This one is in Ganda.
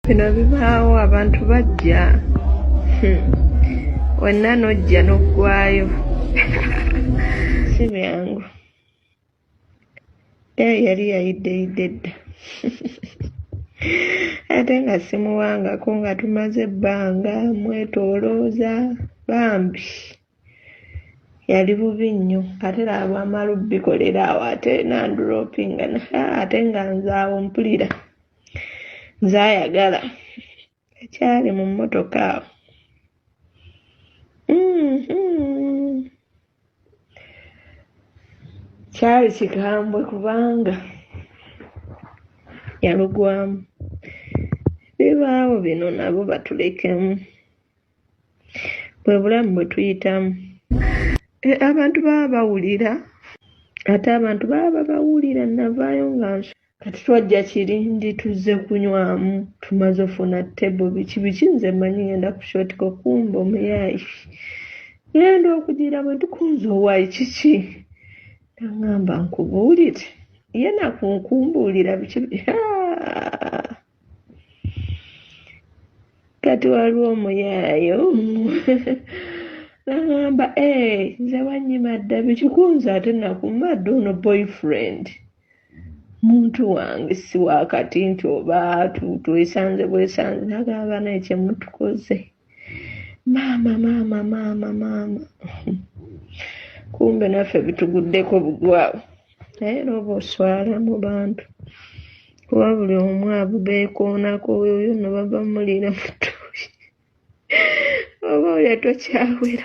Bino bibaawo abantu bajja wenna n'ojja n'oggwayo si byangu yali yayidde dda ate nga simuwangako nga tumaze ebbanga mwetoolooza bambi yali bubi nnyo ate laba amala obbikolera awo ate nandulopinga ate nga nzaawo mpulira nzaayagala ekyali mu mmotoka awo kyali kikambwe kubanga yalugwamu bibaawo bino nabo batulekemu bwe bulamu bwe tuyitamu abantu baba bawulira ate abantu baba bawulira navaayo nga kati twajja kirindi tuzze kunywamu tumaze ofuna ttebo biki nze manyi ngenda kushootika okumba omuyaayi ngenda okugira bwe tukunze owaayi kiki nangamba nkubuulire ye nakunkumbuulira biki kati waliwo omuyaayo nangamba nze wanyima dda bikikunze ate nakumadde ono boyfriend muntu wange si wakati nti oba twesanze bwesanze nagamba naye kyemutukoze maama kumbe naffe bituguddeko bugwawo naye n'oba oswala mu bantu kuba buli omu abubeekoonako oyo no baba mulira mutuuyi oba oyo tokyawera